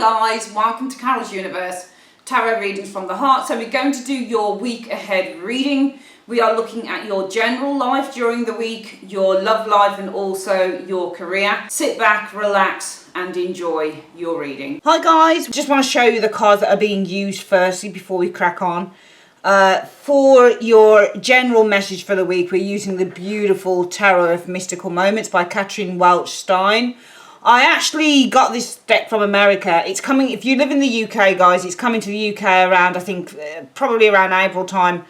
guys, welcome to Carol's Universe, tarot readings from the heart. So we're going to do your week ahead reading. We are looking at your general life during the week, your love life and also your career. Sit back, relax and enjoy your reading. Hi guys, just want to show you the cards that are being used firstly before we crack on. For your general message for the week, we're using the beautiful Tarot of Mystical Moments by Catherine Welch Stein. I actually got this deck from America. It's coming, if you live in the UK, guys, it's coming to the UK around, I think, probably around April time.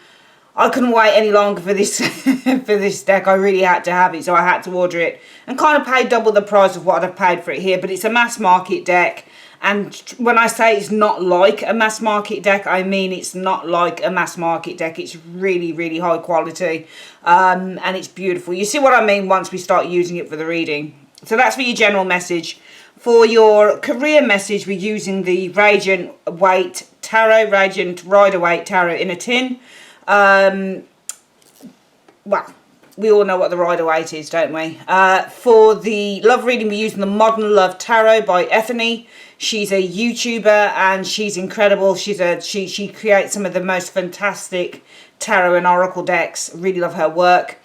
I couldn't wait any longer for this for this deck. I really had to have it, so I had to order it. And kind of paid double the price of what I've paid for it here, but it's a mass market deck. And when I say it's not like a mass market deck, I mean it's not like a mass market deck. It's really, really high quality, and it's beautiful. You see what I mean once we start using it for the reading. So that's for your general message. For your career message, we're using the Radiant Weight Tarot, Radiant Rider-Waite Tarot in a tin. Well, we all know what the Rider-Waite is, don't we? For the love reading, we're using the Modern Love Tarot by Ethany. She's a YouTuber and she's incredible. She creates some of the most fantastic tarot and oracle decks. Really love her work.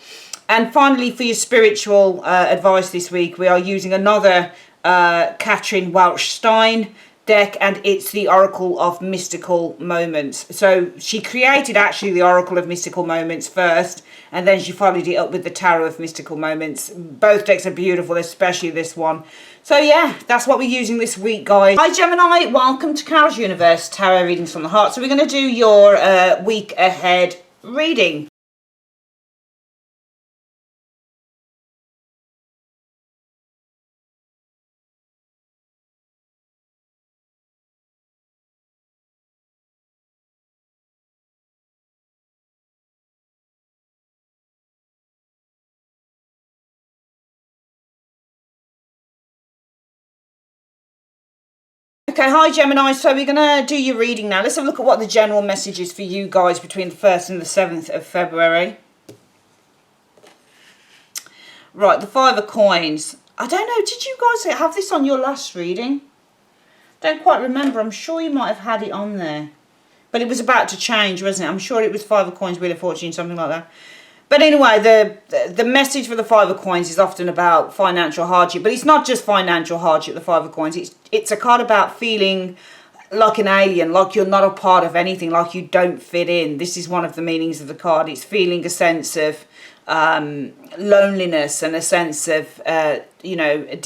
And finally, for your spiritual advice this week, we are using another Catherine Welch Stein deck, and it's the Oracle of Mystical Moments. So she created actually the Oracle of Mystical Moments first, and then she followed it up with the Tarot of Mystical Moments. Both decks are beautiful, especially this one. So yeah, that's what we're using this week, guys. Hi Gemini, welcome to Carol's Universe, Tarot Readings from the Heart. So we're going to do your week ahead reading. Okay, hi Gemini, so we're going to do your reading now. Let's have a look at what the general message is for you guys between the 1st and the 7th of February. Right, the 5 of Coins. I don't know, did you guys have this on your last reading? Don't quite remember, I'm sure you might have had it on there. But it was about to change, wasn't it? I'm sure it was 5 of Coins, Wheel of Fortune, something like that. But anyway, the message for the 5 of Coins is often about financial hardship. But it's not just financial hardship, the 5 of Coins. It's a card about feeling like an alien, like you're not a part of anything, like you don't fit in. This is one of the meanings of the card. It's feeling a sense of loneliness and a sense of, you know, I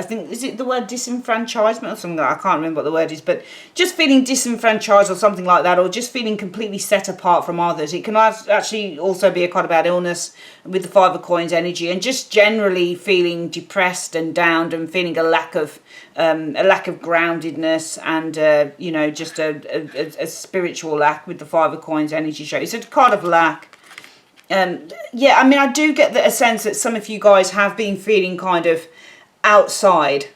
think, is it the word disenfranchisement or something like that? I can't remember what the word is, but just feeling disenfranchised or something like that, or just feeling completely set apart from others. It can actually also be a card about illness with the 5 of Coins energy, and just generally feeling depressed and down and feeling a lack of groundedness and, you know, just a spiritual lack with the 5 of Coins energy show. It's a card of lack. Yeah, I mean, I do get a sense that some of you guys have been feeling kind of outside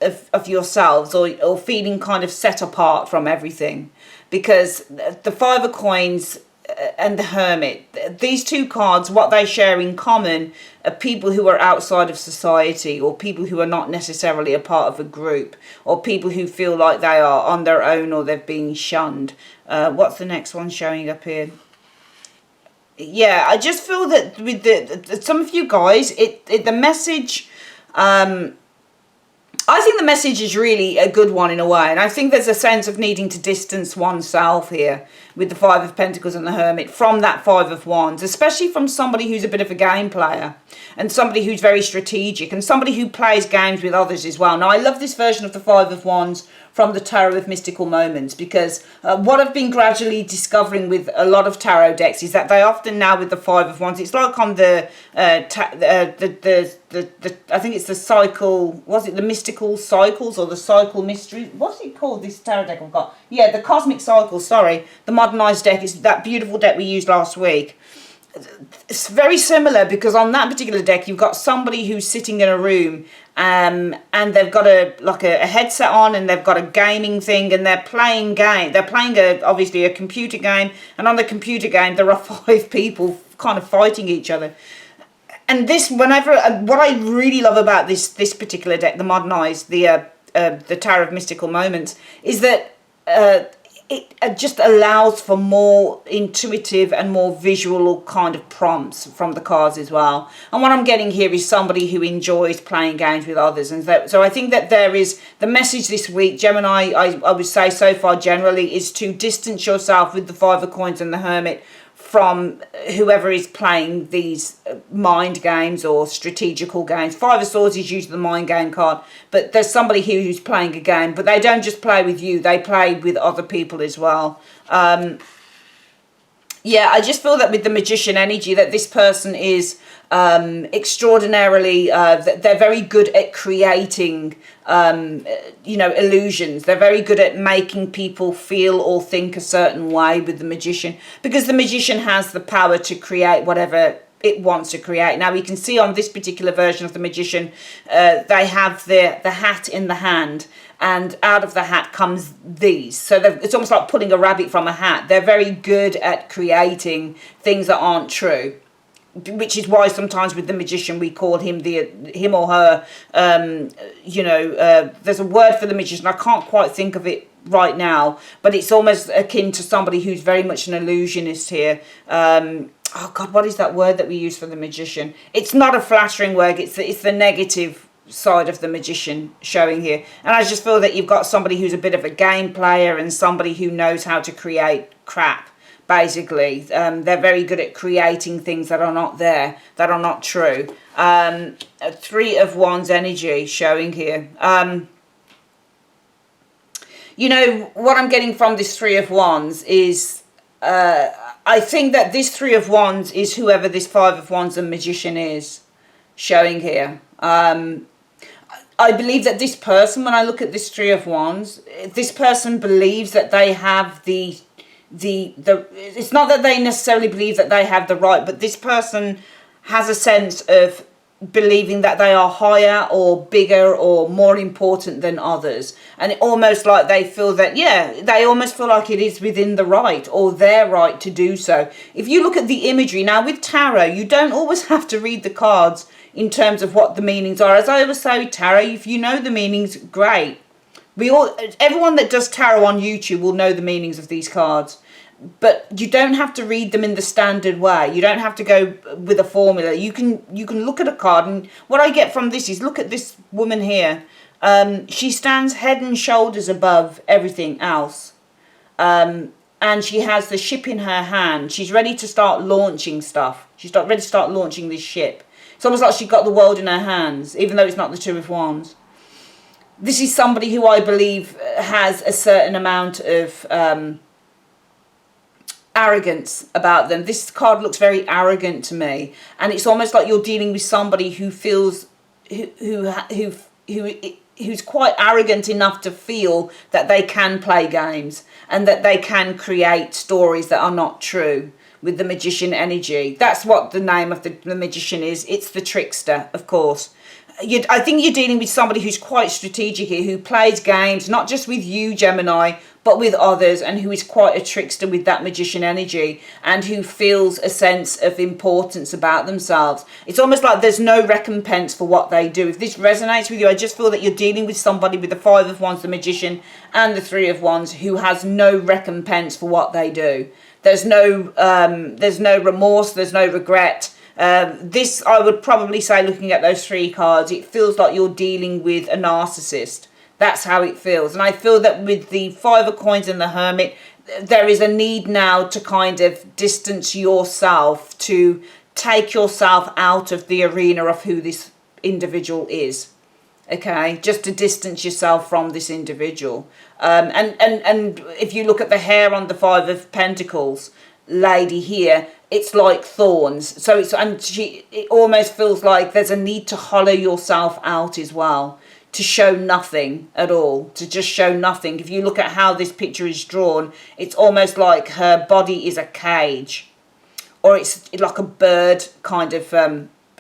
of yourselves, or feeling kind of set apart from everything, because the 5 of Coins and the Hermit, these two cards, what they share in common are people who are outside of society, or people who are not necessarily a part of a group, or people who feel like they are on their own or they've been shunned. What's the next one showing up here? Yeah, I just feel that with some of you guys, the message, I think the message is really a good one in a way. And I think there's a sense of needing to distance oneself here with the 5 of Pentacles and the Hermit from that 5 of Wands, especially from somebody who's a bit of a game player and somebody who's very strategic and somebody who plays games with others as well. Now, I love this version of the 5 of Wands from the Tarot of Mystical Moments, because what I've been gradually discovering with a lot of tarot decks is that they often now with the 5 of Wands, it's like on the I think it's the cycle, was it the Mystical Cycles or the Cycle Mystery? What's it called, this tarot deck I've got? Yeah, the Cosmic Cycles, sorry. The modernised deck is that beautiful deck we used last week. It's very similar, because on that particular deck you've got somebody who's sitting in a room and they've got a headset on, and they've got a gaming thing, and they're playing obviously a computer game, and on the computer game there are 5 people kind of fighting each other. And this, what I really love about this particular deck, the modernised, the the Tower of Mystical Moments, is that it just allows for more intuitive and more visual kind of prompts from the cards as well. And what I'm getting here is somebody who enjoys playing games with others. And so I think that there is the message this week, Gemini, I would say so far generally, is to distance yourself with the Five of Coins and the Hermit from whoever is playing these mind games or strategical games. Five of Swords is usually the mind game card, but there's somebody here who's playing a game, but they don't just play with you, they play with other people as well. Yeah, I just feel that with the Magician energy, that this person is extraordinarily, they're very good at creating, you know, illusions. They're very good at making people feel or think a certain way with the Magician, because the Magician has the power to create whatever it wants to create. Now, we can see on this particular version of the Magician, they have the hat in the hand, and out of the hat comes these. So it's almost like pulling a rabbit from a hat. They're very good at creating things that aren't true, which is why sometimes with the Magician we call him him or her, you know, there's a word for the Magician, I can't quite think of it right now, but it's almost akin to somebody who's very much an illusionist here. Oh God, what is that word that we use for the Magician? It's not a flattering word, it's the negative side of the Magician showing here. And I just feel that you've got somebody who's a bit of a game player and somebody who knows how to create crap, basically. They're very good at creating things that are not there, that are not true. Three of Wands energy showing here. You know, what I'm getting from this Three of Wands is, I think that this Three of Wands is whoever this Five of Wands and Magician is showing here. I believe that this person, when I look at this Three of Wands, this person believes that they have the it's not that they necessarily believe that they have the right, but this person has a sense of believing that they are higher or bigger or more important than others, and it almost like they feel that, yeah, they almost feel like it is within the right or their right to do so. If you look at the imagery now with tarot, you don't always have to read the cards in terms of what the meanings are. As I always say with tarot, if you know the meanings, great. Everyone that does tarot on YouTube will know the meanings of these cards, but you don't have to read them in the standard way. You don't have to go with a formula. You can look at a card, and what I get from this is, look at this woman here. She stands head and shoulders above everything else, and she has the ship in her hand. She's ready to start launching stuff. She's ready to start launching this ship. It's almost like she's got the world in her hands, even though it's not the Two of Wands. This is somebody who I believe has a certain amount of arrogance about them. This card looks very arrogant to me, and it's almost like you're dealing with somebody who feels who's quite arrogant enough to feel that they can play games and that they can create stories that are not true. With the Magician energy, that's what the name of the Magician is. It's the trickster, of course. I think you're dealing with somebody who's quite strategic here, who plays games, not just with you, Gemini, but with others, and who is quite a trickster with that Magician energy, and who feels a sense of importance about themselves. It's almost like there's no recompense for what they do. If this resonates with you, I just feel that you're dealing with somebody with the Five of Wands, the Magician, and the Three of Wands, who has no recompense for what they do. There's no remorse, there's no regret. This, I would probably say, looking at those three cards, it feels like you're dealing with a narcissist. That's how it feels. And I feel that with the Five of Coins and the Hermit, there is a need now to kind of distance yourself, to take yourself out of the arena of who this individual is. Okay, just to distance yourself from this individual. And if you look at the hair on the Five of Pentacles lady here, it's like thorns. So it almost feels like there's a need to hollow yourself out as well, to show nothing at all, to just show nothing. If you look at how this picture is drawn, it's almost like her body is a cage, or it's like a bird kind of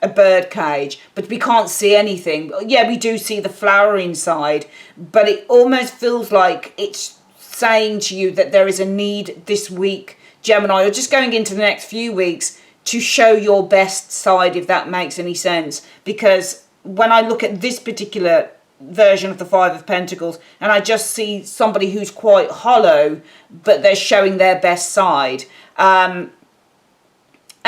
a bird cage, but we can't see anything. Yeah, we do see the flower inside, but it almost feels like it's saying to you that there is a need this week, Gemini, or just going into the next few weeks, to show your best side, if that makes any sense. Because when I look at this particular version of the Five of Pentacles, and I just see somebody who's quite hollow, but they're showing their best side. And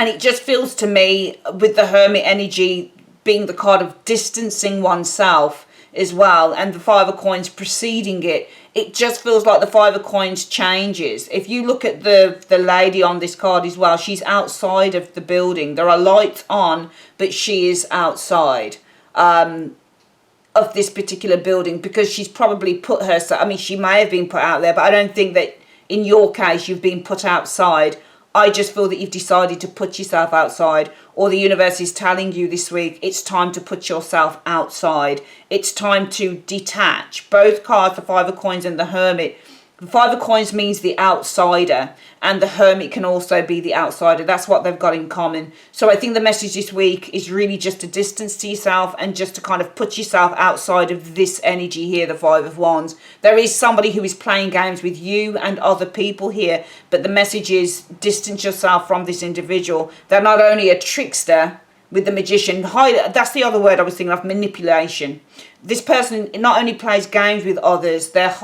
it just feels to me, with the Hermit energy being the card of distancing oneself as well, and the Five of Coins preceding it, it just feels like the Five of Coins changes. If you look at the lady on this card as well, she's outside of the building. There are lights on, but she is outside of this particular building, because she's probably put herself, I mean, she may have been put out there, but I don't think that in your case you've been put outside. I just feel that you've decided to put yourself outside, or the universe is telling you this week it's time to put yourself outside. It's time to detach. Both cards, the Five of Coins and the Hermit. The Five of Coins means the outsider, and the Hermit can also be the outsider. That's what they've got in common. So I think the message this week is really just to distance to yourself, and just to kind of put yourself outside of this energy here, the Five of Wands. There is somebody who is playing games with you and other people here, but the message is distance yourself from this individual. They're not only a trickster with the Magician, that's the other word I was thinking of, manipulation. This person not only plays games with others, they're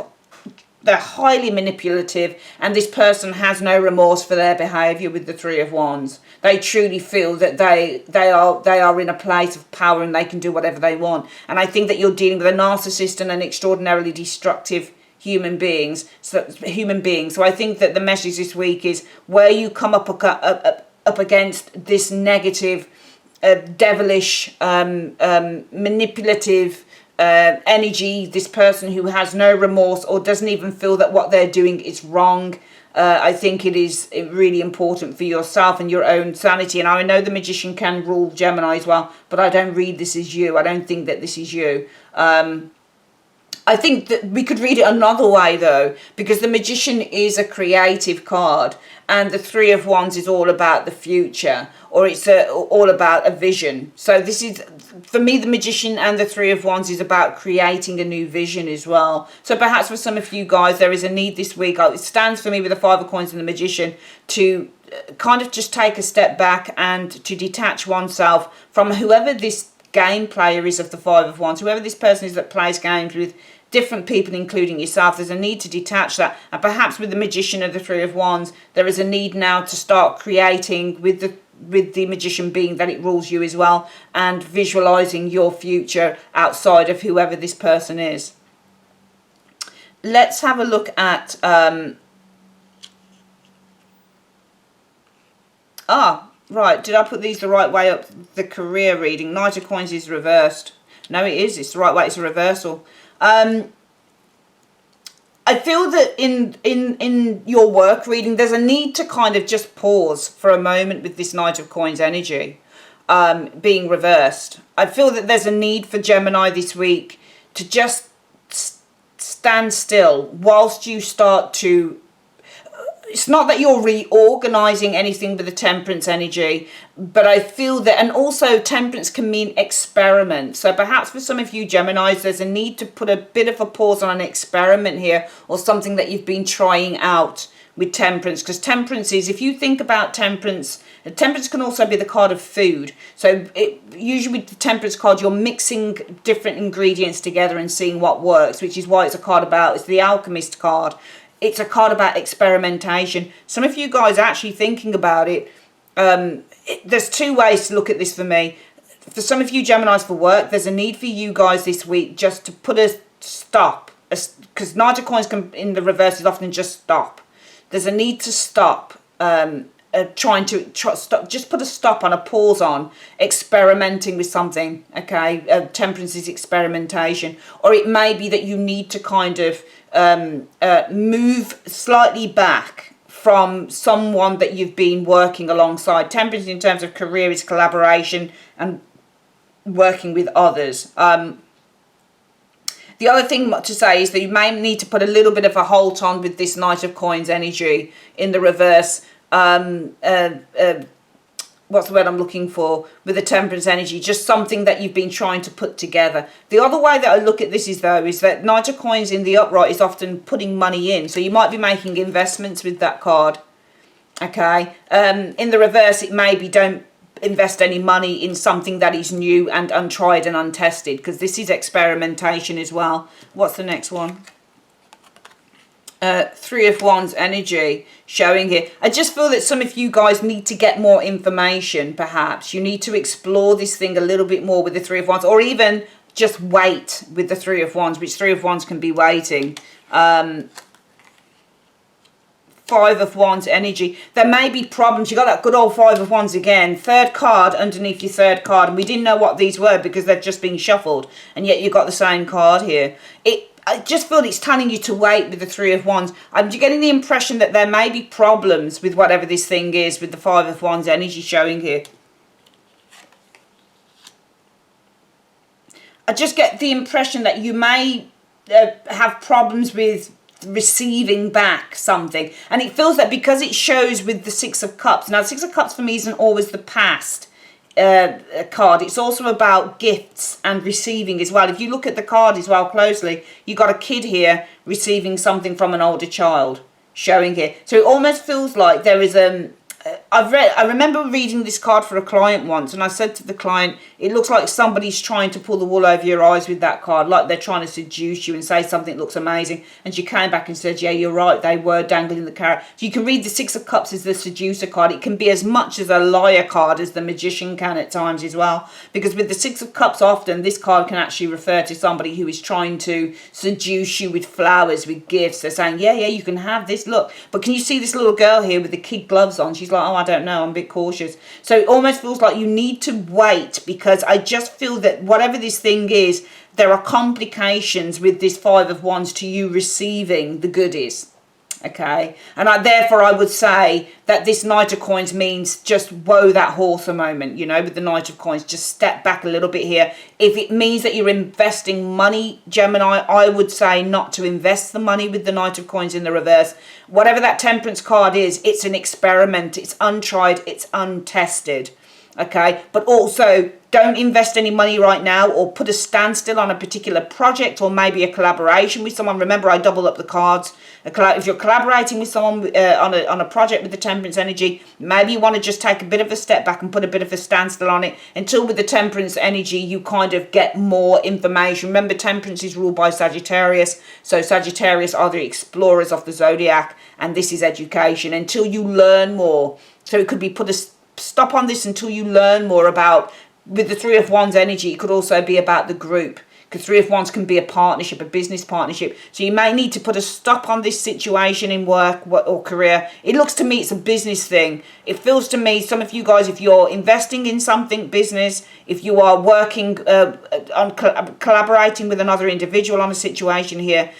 highly manipulative, and this person has no remorse for their behaviour with the Three of Wands. They truly feel that they are in a place of power, and they can do whatever they want. And I think that you're dealing with a narcissist and an extraordinarily destructive human being. So I think that the message this week is, where you come up against this negative, devilish, manipulative energy, this person who has no remorse or doesn't even feel that what they're doing is wrong, I think it is really important for yourself and your own sanity. And I know the Magician can rule Gemini as well, but I don't read this as you. I don't think that this is you. I think that we could read it another way, though, because the Magician is a creative card, and the Three of Wands is all about the future, or it's all about a vision. So this is, for me, the Magician and the Three of Wands is about creating a new vision as well. So perhaps for some of you guys, there is a need this week. It stands for me with the Five of Coins and the Magician to kind of just take a step back and to detach oneself from whoever this game player is of the Five of Wands, whoever this person is that plays games with different people, including yourself. There's a need to detach that, and perhaps with the Magician and the Three of Wands, there is a need now to start creating with the Magician being that it rules you as well, and visualizing your future outside of whoever this person is. Let's have a look at right, did I put these the right way up? The career reading. Knight of Coins is reversed. No, it is. It's the right way. It's a reversal. I feel that in your work reading, there's a need to kind of just pause for a moment with this Knight of Coins energy being reversed. I feel that there's a need for Gemini this week to just stand still whilst you start to... It's not that you're reorganizing anything with the Temperance energy, but I feel that, and also Temperance can mean experiment. So perhaps for some of you Geminis, there's a need to put a bit of a pause on an experiment here, or something that you've been trying out with Temperance. Because Temperance is, if you think about Temperance, Temperance can also be the card of food. So usually with the Temperance card, you're mixing different ingredients together and seeing what works, which is why it's a card about, it's the Alchemist card. It's a card about experimentation. Some of you guys are actually thinking about it. There's two ways to look at this for me. For some of you Geminis for work, there's a need for you guys this week just to put a stop. Because Knight of Coins in the reverse is often just stop. There's a need to stop. Just put a stop on, a pause on experimenting with something. Okay, Temperance is experimentation. Or it may be that you need to kind of move slightly back from someone that you've been working alongside. Temperance in terms of career is collaboration and working with others. The other thing to say is that you may need to put a little bit of a halt on with this Knight of Coins energy in the reverse. What's the word I'm looking for, with the Temperance energy, just something that you've been trying to put together. The other way that I look at this is that Knight of Coins in the upright is often putting money in, so you might be making investments with that card. Okay, in the reverse it may be don't invest any money in something that is new and untried and untested, because this is experimentation as well. What's the next one? Three of Wands energy showing here. I just feel that some of you guys need to get more information, perhaps. You need to explore this thing a little bit more with the Three of Wands, or even just wait with the Three of Wands, which Three of Wands can be waiting. Five of Wands energy. There may be problems. You got that good old Five of Wands again. Third card underneath your third card. And we didn't know what these were because they've just been shuffled. And yet you got the same card here. I just feel it's telling you to wait with the Three of Wands. I'm getting the impression that there may be problems with whatever this thing is with the Five of Wands energy showing here. I just get the impression that you may have problems with receiving back something, and it feels that because it shows with the Six of Cups. Now the Six of Cups for me isn't always the past card. It's also about gifts and receiving as well. If you look at the card as well closely, you got a kid here receiving something from an older child showing here. So it almost feels like there is I remember reading this card for a client once, and I said to the client, it looks like somebody's trying to pull the wool over your eyes with that card, like they're trying to seduce you and say something that looks amazing. And she came back and said, yeah, you're right, they were dangling the carrot. So you can read the Six of Cups as the seducer card. It can be as much as a liar card as the magician can at times as well, because with the Six of Cups often this card can actually refer to somebody who is trying to seduce you with flowers, with gifts. They're saying, yeah, you can have this, look. But can you see this little girl here with the kid gloves on? She's like, oh, I don't know, I'm a bit cautious. So it almost feels like you need to wait, because I just feel that whatever this thing is, there are complications with this Five of Wands to you receiving the goodies. Okay, and therefore I would say that this Knight of Coins means just whoa that horse a moment, you know, with the Knight of Coins. Just step back a little bit here. If it means that you're investing money, Gemini, I would say not to invest the money with the Knight of Coins in the reverse. Whatever that Temperance card is, it's an experiment, it's untried, it's untested. Okay, but also don't invest any money right now, or put a standstill on a particular project, or maybe a collaboration with someone. Remember, I double up the cards. If you're collaborating with someone on a project with the Temperance energy, maybe you want to just take a bit of a step back and put a bit of a standstill on it until with the Temperance energy you kind of get more information. Remember, Temperance is ruled by Sagittarius, so Sagittarius are the explorers of the zodiac, and this is education until you learn more. So it could be put a stop on this until you learn more about. With the Three of Wands energy, it could also be about the group, because Three of Wands can be a partnership, a business partnership. So you may need to put a stop on this situation in work or career. It looks to me it's a business thing. It feels to me, some of you guys, if you're investing in something business, if you are working on collaborating with another individual on a situation here,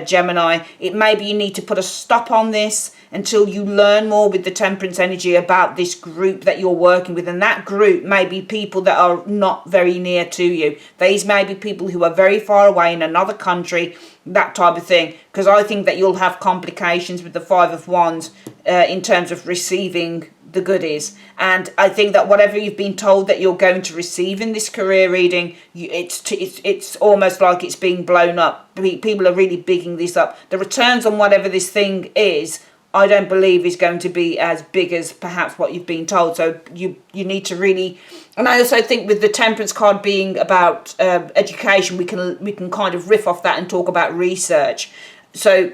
Gemini, it may be you need to put a stop on this until you learn more with the Temperance energy about this group that you're working with. And that group may be people that are not very near to you. These may be people who are very far away in another country, that type of thing. Because I think that you'll have complications with the Five of Wands in terms of receiving the goodies. And I think that whatever you've been told that you're going to receive in this career reading, it's almost like it's being blown up. People are really bigging this up. The returns on whatever this thing is, I don't believe is going to be as big as perhaps what you've been told. So you need to really, and I also think with the Temperance card being about education, we can kind of riff off that and talk about research. So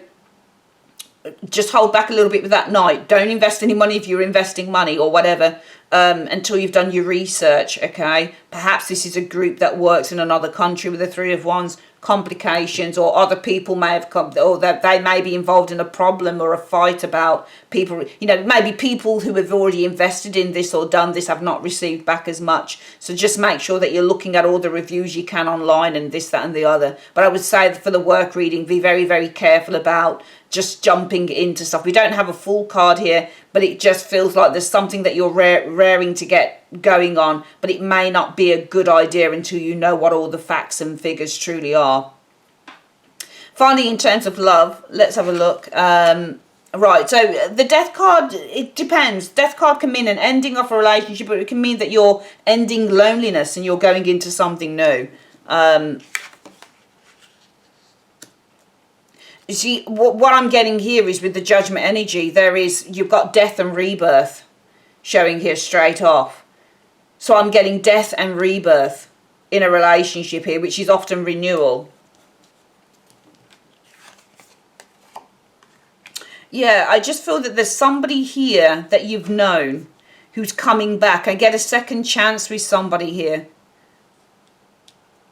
just hold back a little bit with that Knight. Don't invest any money if you're investing money or whatever until you've done your research. Okay, perhaps this is a group that works in another country with the Three of Wands. Complications, or other people may have come, or that they may be involved in a problem or a fight about people, you know, maybe people who have already invested in this or done this have not received back as much. So just make sure that you're looking at all the reviews you can online and this, that and the other. But I would say that for the work reading, be very, very careful about just jumping into stuff. We don't have a full card here, but it just feels like there's something that you're raring to get going on, but it may not be a good idea until you know what all the facts and figures truly are. Finally, in terms of love, let's have a look. Right, so the Death card, it depends. Death card can mean an ending of a relationship, but it can mean that you're ending loneliness and you're going into something new. You see, what I'm getting here is with the Judgment energy, you've got death and rebirth showing here straight off. So I'm getting death and rebirth in a relationship here, which is often renewal. Yeah, I just feel that there's somebody here that you've known who's coming back. I get a second chance with somebody here.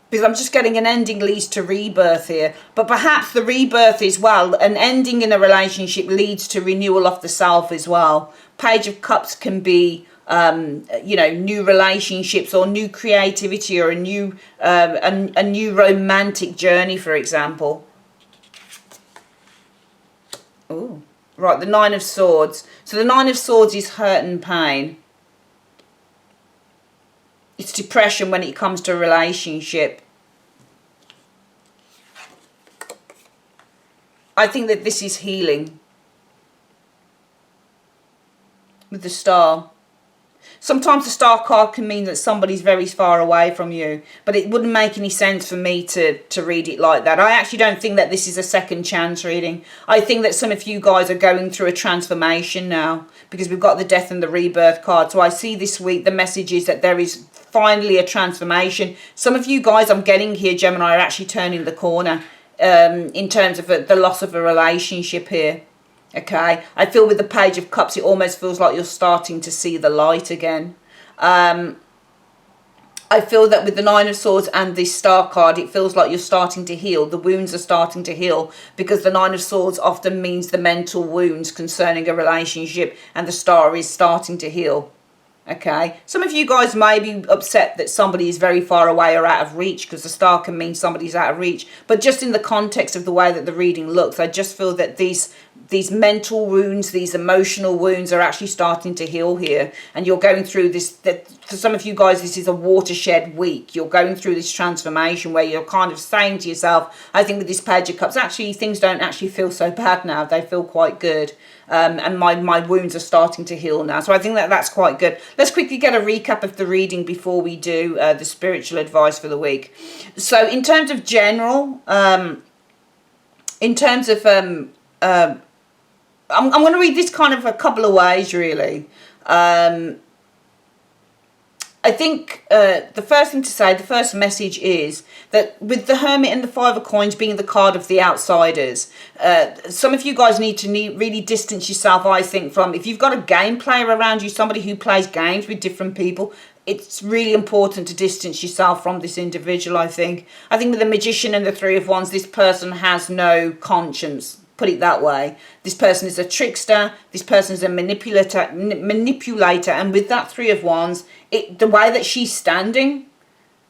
Because I'm just getting an ending leads to rebirth here. But perhaps the rebirth as well, an ending in a relationship leads to renewal of the self as well. Page of Cups can be, you know, new relationships or new creativity or a new romantic journey, for example. Ooh. Right, the Nine of Swords. So the Nine of Swords is hurt and pain. It's depression when it comes to a relationship. I think that this is healing. With the Star. Sometimes the Star card can mean that somebody's very far away from you, but it wouldn't make any sense for me to read it like that. I actually don't think that this is a second chance reading. I think that some of you guys are going through a transformation now, because we've got the Death and the Rebirth card. So I see this week the message is that there is finally a transformation. Some of you guys I'm getting here, Gemini, are actually turning the corner in terms of the loss of a relationship here. Okay, I feel with the Page of Cups, it almost feels like you're starting to see the light again. I feel that with the Nine of Swords and this Star card, it feels like you're starting to heal. The wounds are starting to heal, because the Nine of Swords often means the mental wounds concerning a relationship, and the Star is starting to heal. Okay, some of you guys may be upset that somebody is very far away or out of reach, because the Star can mean somebody's out of reach. But just in the context of the way that the reading looks, I just feel that these mental wounds, these emotional wounds are actually starting to heal here. And you're going through this, that for some of you guys, this is a watershed week. You're going through this transformation where you're kind of saying to yourself, I think with this Page of Cups, actually things don't actually feel so bad now. They feel quite good. And my wounds are starting to heal now. So I think that that's quite good. Let's quickly get a recap of the reading before we do the spiritual advice for the week. So in terms of general, in terms of, I'm going to read this kind of a couple of ways, really. I think the first thing to say, the first message is that with the Hermit and the Five of Coins being the card of the outsiders, some of you guys need to really distance yourself, I think, from, if you've got a game player around you, somebody who plays games with different people, it's really important to distance yourself from this individual, I think. I think with the Magician and the Three of Wands, this person has no conscience. Put it that way. This person is a trickster. This person is a manipulator, and with that Three of Wands, the way that she's standing,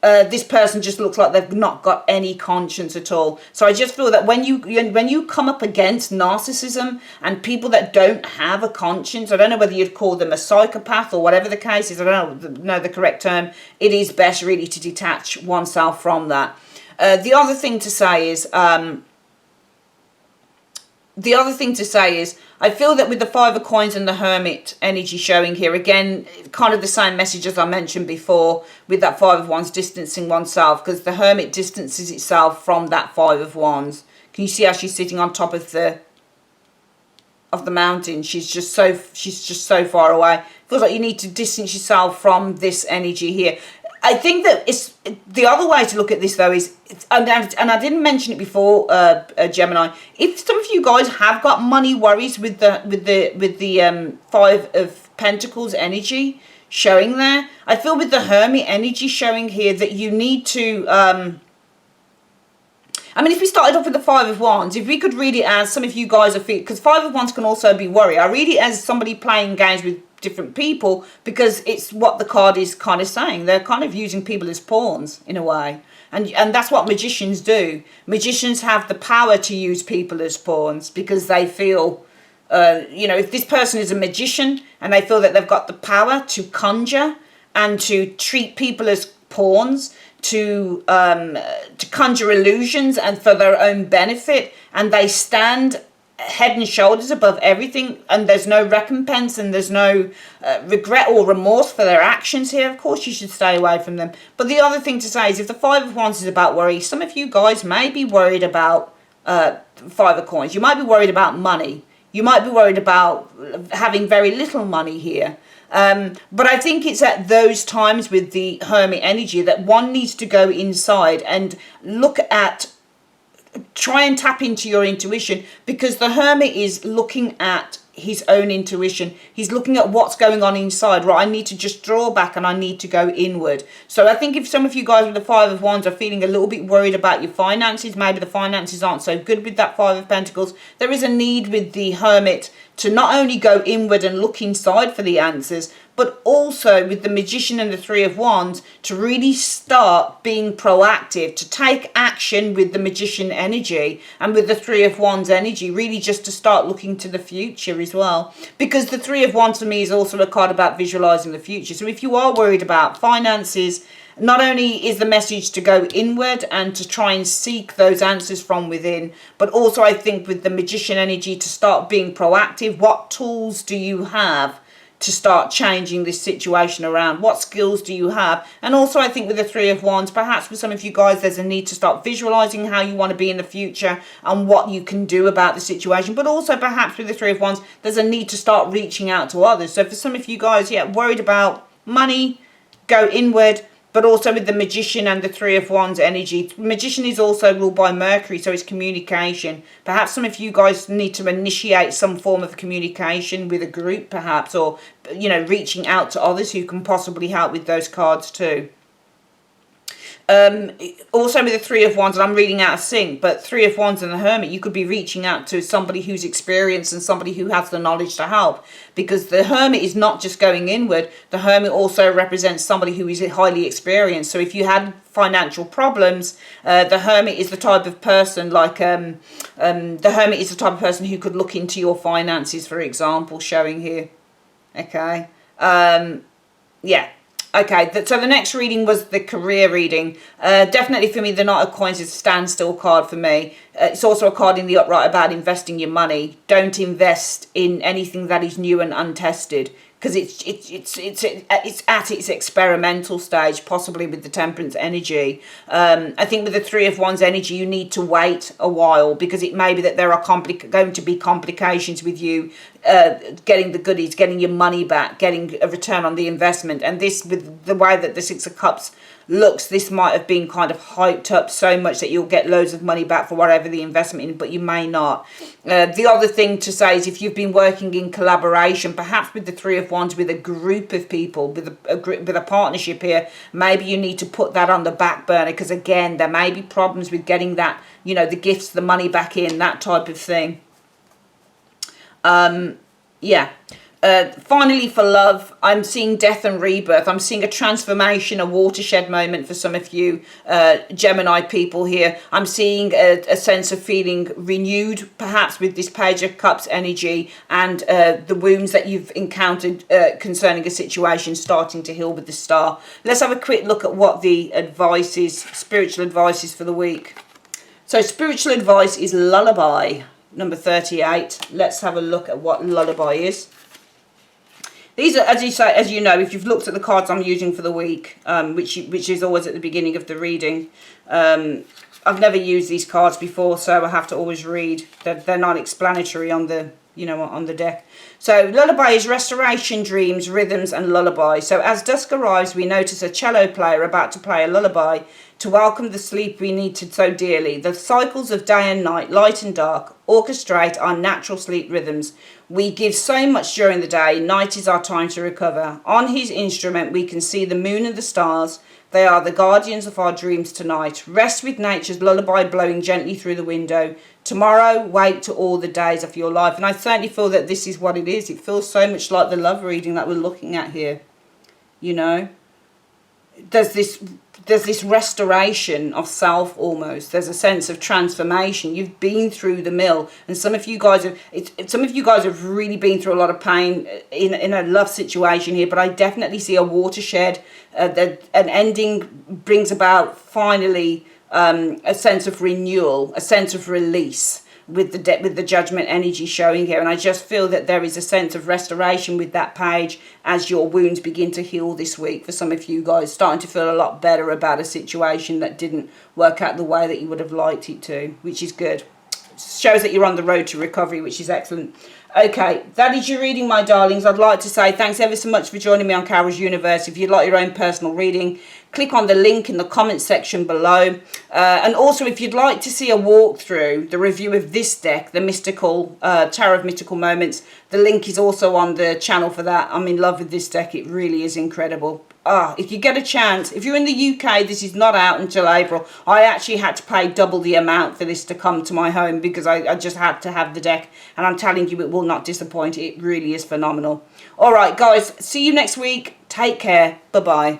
this person just looks like they've not got any conscience at all. So I just feel that when you come up against narcissism and people that don't have a conscience, I don't know whether you'd call them a psychopath or whatever the case is, I don't know the correct term, it is best really to detach oneself from that. The other thing to say is, I feel that with the Five of Coins and the Hermit energy showing here, again, kind of the same message as I mentioned before with that Five of Wands distancing oneself, because the Hermit distances itself from that Five of Wands. Can you see how she's sitting on top of the mountain? She's just so far away. Feels like you need to distance yourself from this energy here. I think that it's the other way to look at this, though, is, and I didn't mention it before, Gemini. If some of you guys have got money worries with the Five of Pentacles energy showing there, I feel with the Hermit energy showing here that you need to. I mean, if we started off with the Five of Wands, if we could read it as some of you guys are feeling, because Five of Wands can also be worry. I read it as somebody playing games with different people, because it's what the card is kind of saying. They're kind of using people as pawns in a way, and that's what magicians do. Magicians have the power to use people as pawns, because they feel you know, if this person is a magician and they feel that they've got the power to conjure and to treat people as pawns, to conjure illusions and for their own benefit, and they stand head and shoulders above everything, and there's no recompense and there's no regret or remorse for their actions here, of course you should stay away from them. But the other thing to say is, if the Five of Wands is about worry, some of you guys may be worried about Five of Coins. You might be worried about money. You might be worried about having very little money here. But I think it's at those times with the Hermit energy that one needs to go inside and look at, try and tap into your intuition, because the Hermit is looking at his own intuition. He's looking at what's going on inside. Right, I need to just draw back and I need to go inward. So I think if some of you guys with the Five of Wands are feeling a little bit worried about your finances, maybe the finances aren't so good with that Five of Pentacles, there is a need with the Hermit to not only go inward and look inside for the answers, but also with the Magician and the Three of Wands to really start being proactive, to take action with the Magician energy, and with the Three of Wands energy, really just to start looking to the future as well. Because the Three of Wands for me is also a card about visualizing the future. So if you are worried about finances, not only is the message to go inward and to try and seek those answers from within, but also I think with the Magician energy to start being proactive. What tools do you have to start changing this situation around? What skills do you have? And also I think with the Three of Wands, perhaps for some of you guys, there's a need to start visualizing how you want to be in the future and what you can do about the situation. But also perhaps with the Three of Wands, there's a need to start reaching out to others. So for some of you guys, yeah, worried about money, go inward. But also with the Magician and the Three of Wands energy. Magician is also ruled by Mercury, so it's communication. Perhaps some of you guys need to initiate some form of communication with a group, perhaps, or, you know, reaching out to others who can possibly help with those cards too. Also with the Three of Wands, and I'm reading out of sync, but Three of Wands and the Hermit, you could be reaching out to somebody who's experienced and somebody who has the knowledge to help, because the Hermit is not just going inward. The Hermit also represents somebody who is highly experienced. So if you had financial problems, the Hermit is the type of person like the Hermit is the type of person who could look into your finances, for example, showing here. Okay. Yeah. Okay, so the next reading was the career reading. Definitely for me, the Knight of Coins is a standstill card for me. It's also a card in the upright about investing your money. Don't invest in anything that is new and untested, because it's at its experimental stage, possibly with the Temperance energy. I think with the Three of Wands energy, you need to wait a while, because it may be that there are going to be complications with you getting the goodies, getting your money back, getting a return on the investment. And this, with the way that the Six of Cups looks, this might have been kind of hyped up so much that you'll get loads of money back for whatever the investment in, but you may not. The other thing to say is if you've been working in collaboration, perhaps with the Three of Wands, with a group of people, with a partnership here, maybe you need to put that on the back burner, because again, there may be problems with getting that, you know, the gifts, the money back in, that type of thing. Yeah. Finally, for love, I'm seeing death and rebirth. I'm seeing a transformation, a watershed moment for some of you Gemini people here. I'm seeing a sense of feeling renewed, perhaps with this Page of Cups energy, and the wounds that you've encountered concerning a situation starting to heal with the Star. Let's have a quick look at what the advice is, spiritual advice is for the week. So spiritual advice is lullaby, number 38. Let's have a look at what lullaby is. These are, as you know, if you've looked at the cards I'm using for the week, which is always at the beginning of the reading. I've never used these cards before, so I have to always read. They're not explanatory on the, you know, on the deck. So lullaby is restoration, dreams, rhythms, and lullaby. So as dusk arrives, we notice a cello player about to play a lullaby to welcome the sleep we needed so dearly. The cycles of day and night, light and dark, orchestrate our natural sleep rhythms. We give so much during the day, night is our time to recover. On his instrument we can see the moon and the stars. They are the guardians of our dreams tonight. Rest with nature's lullaby blowing gently through the window. Tomorrow, wake to all the days of your life. And I certainly feel that this is what it is. It feels so much like the love reading that we're looking at here. You know? There's this restoration of self almost. There's a sense of transformation. You've been through the mill, and some of you guys have really been through a lot of pain in a love situation here. But I definitely see a watershed. An ending brings about finally a sense of renewal, a sense of release with the Judgment energy showing here. And I just feel that there is a sense of restoration with that page as your wounds begin to heal this week. For some of you guys, starting to feel a lot better about a situation that didn't work out the way that you would have liked it to, which is good. Shows that you're on the road to recovery, which is excellent. Okay, that is your reading, my darlings. I'd like to say thanks ever so much for joining me on Cara's Universe. If you'd like your own personal reading, click on the link in the comment section below. And also, if you'd like to see a walkthrough, the review of this deck, the Mystical Tarot of Mystical Moments, the link is also on the channel for that. I'm in love with this deck. It really is incredible. If you get a chance, if you're in the UK, this is not out until April. I actually had to pay double the amount for this to come to my home because I just had to have the deck. And I'm telling you, it will not disappoint. It really is phenomenal. All right, guys, see you next week. Take care. Bye-bye.